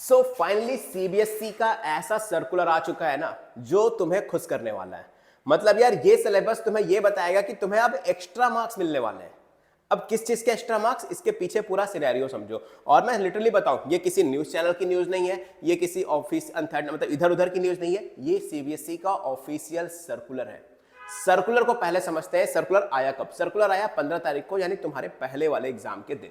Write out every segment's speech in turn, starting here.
So finally CBSE का ऐसा circular आ चुका है ना जो तुम्हें खुश करने वाला है। मतलब यार ये सिलेबस तुम्हें ये बताएगा कि तुम्हें अब एक्स्ट्रा मार्क्स मिलने वाले हैं। अब किस चीज के एक्स्ट्रा मार्क्स, इसके पीछे पूरा सिनेरियो समझो। और मैं लिटरली बताऊं, ये किसी न्यूज चैनल की न्यूज नहीं है, ये किसी ऑफिस मतलब इधर उधर की न्यूज नहीं है, ये सीबीएसई का ऑफिशियल सर्कुलर है। सर्कुलर को पहले समझते हैं। सर्कुलर आया कब? सर्कुलर आया 15 तारीख को, यानी तुम्हारे पहले वाले एग्जाम के दिन।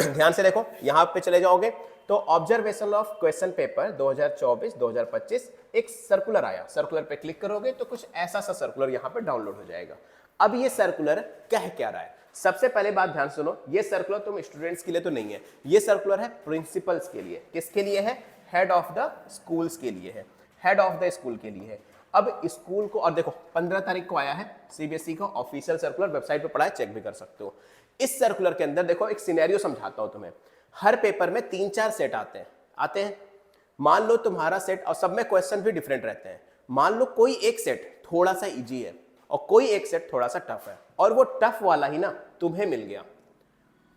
ध्यान से देखो, यहां पे चले जाओगे तो ऑब्जर्वेशन ऑफ क्वेश्चन पेपर 2024-2025 एक सर्कुलर आया। सर्कुलर पे क्लिक करोगे तो कुछ ऐसा सा सर्कुलर यहां पे डाउनलोड हो जाएगा। अब ये सर्कुलर कह क्या रहा है? सबसे पहले बात ध्यान सुनो, ये सर्कुलर तुम स्टूडेंट्स के लिए तो नहीं है, ये सर्कुलर है प्रिंसिपल्स के लिए। किसके लिए है? हेड ऑफ द स्कूल्स के लिए है, हेड ऑफ द स्कूल के लिए है। अब स्कूल को, और देखो 15 तारीख को आया है सीबीएसई का ऑफिशियल सर्कुलर, वेबसाइट पे पढ़ा है, चेक भी कर सकते हो। इस सर्कुलर के अंदर देखो एक सिनेरियो समझाता हूं तुम्हें। हर पेपर में 3-4 सेट आते हैं। मान लो तुम्हारा सेट, और सब में क्वेश्चन भी डिफरेंट रहते हैं। मान लो कोई एक सेट थोड़ा सा इजी है और कोई एक सेट थोड़ा सा टफ है, और वो टफ वाला ही ना तुम्हें मिल गया,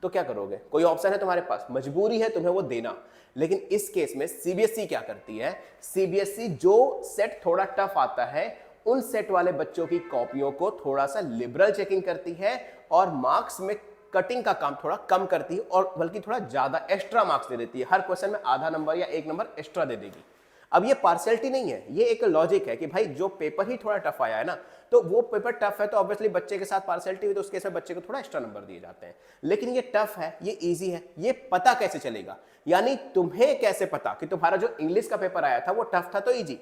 तो क्या करोगे? कोई ऑप्शन है तुम्हारे पास? मजबूरी है तुम्हें वो देना। लेकिन इस केस में सीबीएसई क्या करती है? सीबीएसई जो सेट थोड़ा टफ आता है उन सेट वाले बच्चों की कॉपियों को थोड़ा सा लिबरल चेकिंग करती है और मार्क्स में कटिंग का काम थोड़ा कम करती है, और बल्कि थोड़ा ज्यादा एक्स्ट्रा मार्क्स दे देती है। हर क्वेश्चन में आधा नंबर या 1 नंबर एक्स्ट्रा दे देगी। अब ये पार्शियलिटी नहीं है, ये एक लॉजिक है कि भाई जो पेपर ही थोड़ा टफ आया है ना, तो वो पेपर टफ है तो ऑब्वियसली बच्चे के साथ पार्शियलिटी हुई, तो उसके साथ बच्चे को थोड़ा एक्स्ट्रा नंबर दिए जाते हैं। लेकिन ये टफ है, ये इजी है, ये पता कैसे चलेगा? यानी तुम्हें कैसे पता कि तुम्हारा जो इंग्लिश का पेपर आया था वो टफ था तो इजी?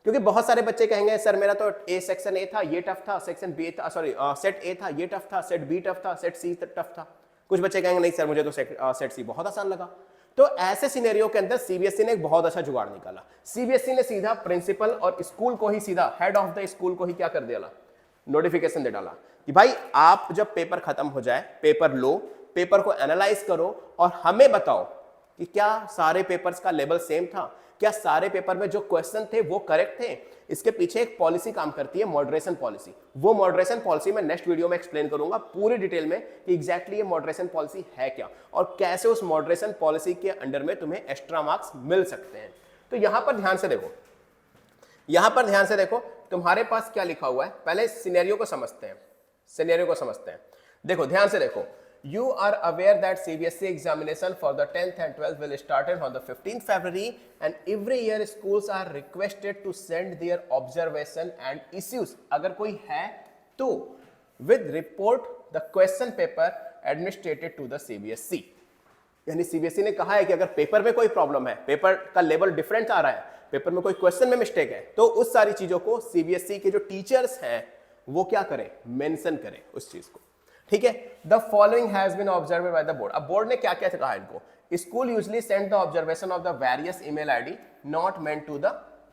क्योंकि बहुत सारे बच्चे कहेंगे सर मेरा तो सेक्शन ए था ये टफ था, सेक्शन बी था, सॉरी सेट ए था ये टफ था, सेट बी टफ था, सेट सी टफ था। कुछ बच्चे कहेंगे नहीं सर मुझे तो सेट सी बहुत आसान लगा। तो ऐसे सिनेरियो के अंदर सीबीएसई ने एक बहुत अच्छा जुगाड़ निकाला। सीबीएसई ने सीधा प्रिंसिपल और स्कूल को ही, सीधा हेड ऑफ द स्कूल को ही क्या कर दिया, नोटिफिकेशन दे डाला कि भाई आप जब पेपर खत्म हो जाए, पेपर लो, पेपर को एनालाइज करो और हमें बताओ कि क्या सारे पेपर्स का लेवल सेम था, क्या सारे पेपर में जो क्वेश्चन थे वो करेक्ट थे। इसके पीछे एक पॉलिसी काम करती है, मॉडरेशन पॉलिसी। वो मॉडरेशन पॉलिसी मैं नेक्स्ट वीडियो में एक्सप्लेन करूंगा पूरी डिटेल में कि एग्जैक्टली ये मॉडरेशन पॉलिसी है क्या और कैसे उस मॉडरेशन पॉलिसी के अंडर में तुम्हें एक्स्ट्रा मार्क्स मिल सकते हैं। तो यहां पर ध्यान से देखो, यहां पर ध्यान से देखो तुम्हारे पास क्या लिखा हुआ है। पहले सिनेरियो को समझते हैं, सिनेरियो को समझते हैं। देखो ध्यान से देखो, you are aware that CBSE examination for the 10th and 12th will started on the 15th February and every year schools are requested to send their observation and issues, अगर कोई है तो, with report the question paper administrated to the CBSE। यानी CBSE ने कहा है कि अगर पेपर में कोई प्रॉब्लम है, पेपर का लेवल डिफरेंट आ रहा है, पेपर में कोई क्वेश्चन में मिस्टेक है, तो उस सारी चीजों को सीबीएसई के जो टीचर्स हैं वो क्या करें, मेंशन करें उस चीज को। ठीक है, the following has been observed by the board. अब बोर्ड ने क्या क्या कहा इनको? School usually send the observation of the various email ID not meant to the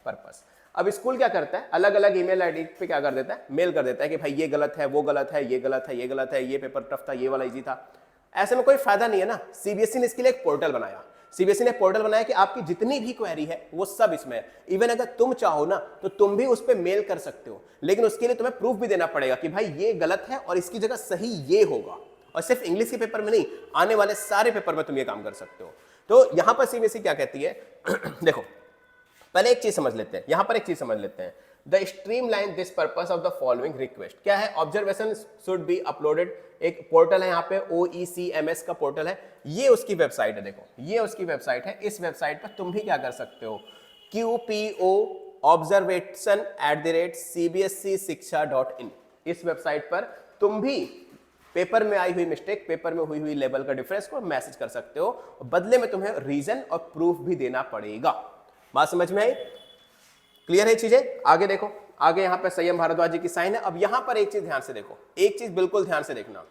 purpose. अब स्कूल क्या करता है, अलग अलग ईमेल आईडी पे क्या कर देता है, मेल कर देता है कि भाई ये गलत है, वो गलत है, ये गलत है, ये गलत है, ये पेपर टफ था, ये वाला इजी था। ऐसे में कोई फायदा नहीं है ना। सीबीएसई ने इसके लिए एक पोर्टल बनाया। सीबीएसई ने पोर्टल बनाया कि आपकी जितनी भी क्वेरी है वो सब इसमें है। इवन अगर तुम चाहो ना तो तुम भी उस पर मेल कर सकते हो, लेकिन उसके लिए तुम्हें प्रूफ भी देना पड़ेगा कि भाई ये गलत है और इसकी जगह सही ये होगा। और सिर्फ इंग्लिश के पेपर में नहीं, आने वाले सारे पेपर में तुम ये काम कर सकते हो। तो यहां पर सीबीएसई क्या कहती है देखो पहले एक चीज समझ लेते हैं, यहां पर एक चीज समझ लेते हैं। The streamline this purpose of the following request. क्या है? Observation should be uploaded. एक पोर्टल है यहाँ पे, OECMS का पोर्टल है, ये उसकी वेबसाइट है। देखो ये उसकी वेबसाइट है। इस वेबसाइट पर तुम भी क्या कर सकते हो, QPO observation@cbscशिक्षा.in, इस वेबसाइट पर तुम भी पेपर में आई हुई मिस्टेक, पेपर में हुई लेवल का डिफरेंस को मैसेज कर सकते हो। बदले में तुम्हें रीजन और प्रूफ भी देना पड़ेगा। बात समझ में आई? क्लियर है चीजें? आगे देखो, आगे यहां पे संयम भारद्वाज जी की साइन है। अब यहां पर एक चीज ध्यान से देखो, एक चीज बिल्कुल ध्यान से देखना,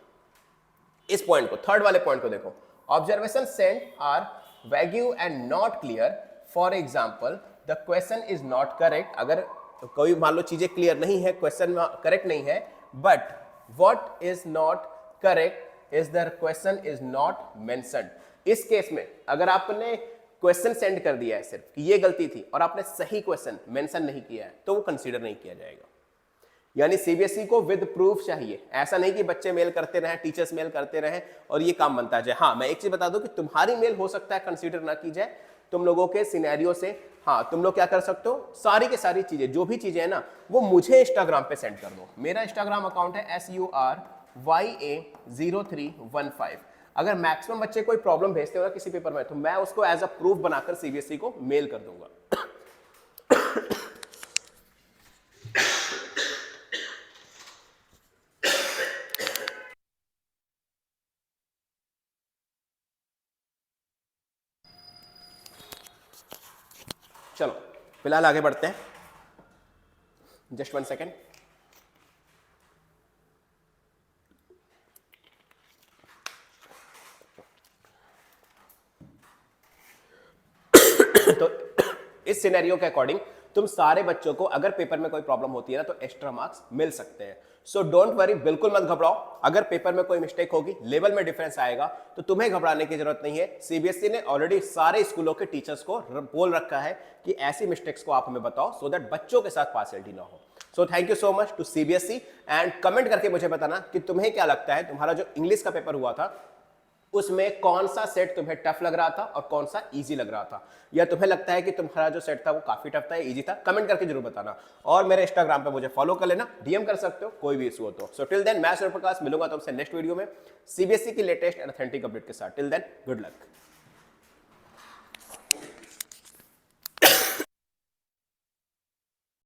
इस पॉइंट को, थर्ड वाले पॉइंट को देखो। Observation sent are vague and not clear. For example the question is not correct. अगर कोई मान लो चीजें क्लियर नहीं है, क्वेश्चन करेक्ट नहीं है, but what is not correct is the question is not mentioned. इस केस में अगर आपने क्वेश्चन सेंड कर दिया है सिर्फ कि ये गलती थी और आपने सही क्वेश्चन मेंशन नहीं किया है, तो वो कंसीडर नहीं किया जाएगा। यानी सीबीएसई को विद प्रूफ चाहिए। ऐसा नहीं कि बच्चे मेल करते रहें, टीचर्स मेल करते रहें और ये काम बनता जाए। हाँ, मैं एक चीज बता दूं कि तुम्हारी मेल हो सकता है कंसीडर ना की जाए, तुम लोगों के सिनेरियो से, हाँ तुम लोग क्या कर सकते हो, सारी के सारी चीजें, जो भी चीजें है ना, वो मुझे इंस्टाग्राम पे सेंड कर दो। मेरा इंस्टाग्राम अकाउंट है SURYA0315। अगर मैक्सिमम बच्चे कोई प्रॉब्लम भेजते हो ना किसी पेपर में, तो मैं उसको एज अ प्रूफ बनाकर सीबीएसई को मेल कर दूंगा। चलो फिलहाल आगे बढ़ते हैं, जस्ट 1 सेकेंड। तो इस सिनेरियो के अकॉर्डिंग तुम सारे बच्चों को अगर पेपर में कोई प्रॉब्लम होती है ना, तो एक्स्ट्रा मार्क्स मिल सकते हैं। सो डोंट वरी, बिल्कुल मत घबराओ। अगर पेपर में कोई मिस्टेक होगी, लेवल में डिफरेंस आएगा, तो तुम्हें घबराने की जरूरत नहीं है। सीबीएसई ने ऑलरेडी सारे स्कूलों के टीचर्स को बोल रखा है कि ऐसी मिस्टेक्स को आप हमें बताओ, सो दैट बच्चों के साथ पार्शियलिटी ना हो। So thank you so much to CBSE, and comment करके मुझे बताना कि तुम्हें क्या लगता है, तुम्हारा जो इंग्लिश का पेपर हुआ था उसमें कौन सा सेट तुम्हें टफ लग रहा था और कौन सा इजी लग रहा था, या तुम्हें लगता है कि तुम्हारा जो सेट था वो काफी टफ था, इजी था। कमेंट करके जरूर बताना, और मेरे इंस्टाग्राम पे मुझे फॉलो कर लेना, डीएम कर सकते हो कोई भी इशू हो तो। सो टिल देन, मैं सूर्य प्रकाश मिलूंगा तुमसे नेक्स्ट वीडियो में सीबीएसई की लेटेस्ट एंड ऑथेंटिक अपडेट के साथ। Till then, good luck.